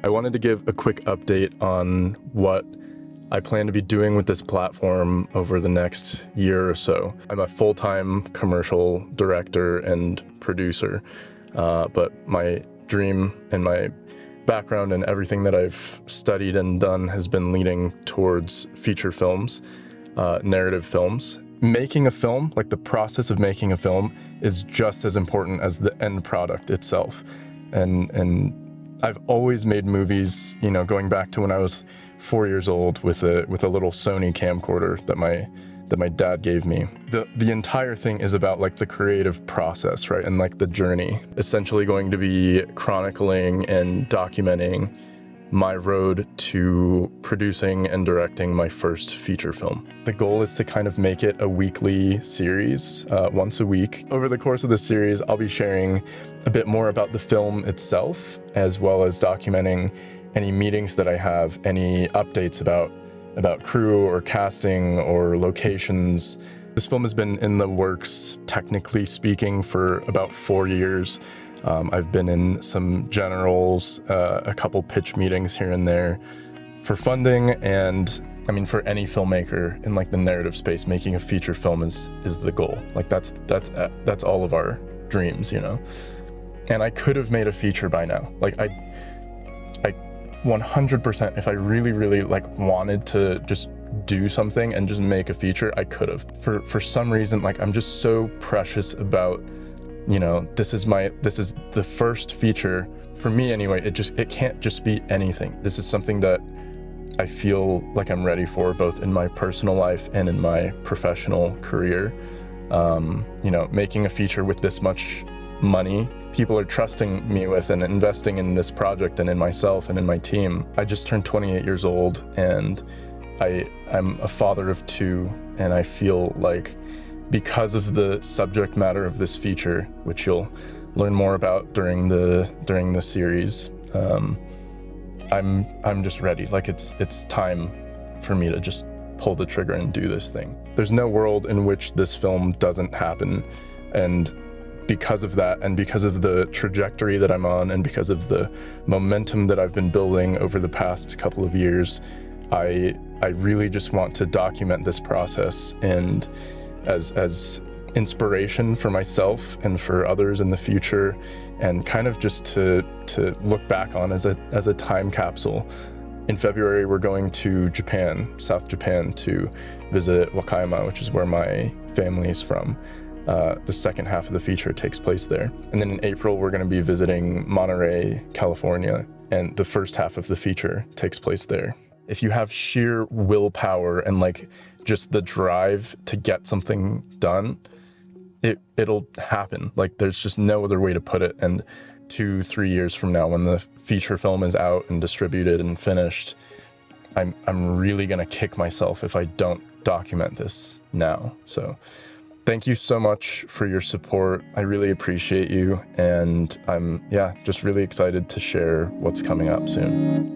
I wanted to give a quick update on what I plan to be doing with this platform over the next year or so. I'm a full-time commercial director and producer, but my dream and my background and everything that I've studied and done has been leading towards feature films, narrative films. Making a film, like the process of making a film, is just as important as the end product itself. And I've always made movies, you know, going back to when I was 4 years old with a little Sony camcorder that my dad gave me. The entire thing is about like the creative process, right? And like the journey, essentially going to be chronicling and documenting my road to producing and directing my first feature film. The goal is to kind of make it a weekly series, once a week. Over the course of this series, I'll be sharing a bit more about the film itself, as well as documenting any meetings that I have, any updates about crew or casting or locations. This film has been in the works, technically speaking, for about 4 years. I've been in some generals, a couple pitch meetings here and there for funding, and I mean, for any filmmaker in like the narrative space, making a feature film is the goal. Like that's all of our dreams, you know. And I could have made a feature by now. Like I 100%, if I really like wanted to just do something and just make a feature, I could have. For some reason, like I'm just so precious about, you know, this is the first feature for me anyway. It can't just be anything. This is something that I feel like I'm ready for, both in my personal life and in my professional career. You know, making a feature with this much money, people are trusting me with and investing in this project and in myself and in my team. I just turned 28 years old, and I'm a father of 2, and I feel like because of the subject matter of this feature, which you'll learn more about during the series, I'm just ready. Like it's time for me to just pull the trigger and do this thing. There's no world in which this film doesn't happen, and because of that, and because of the trajectory that I'm on, and because of the momentum that I've been building over the past couple of years, I really just want to document this process, and as inspiration for myself and for others in the future, and kind of just to look back on as a time capsule. In February, we're going to Japan, South Japan, to visit Wakayama, which is where my family is from. The second half of the feature takes place there. And then in April, we're going to be visiting Monterey, California, and the first half of the feature takes place there. If you have sheer willpower and like just the drive to get something done, it'll happen. Like there's just no other way to put it. And 2-3 years from now, when the feature film is out and distributed and finished, I'm really gonna kick myself if I don't document this now. So thank you so much for your support. I really appreciate you, and I'm just really excited to share what's coming up soon.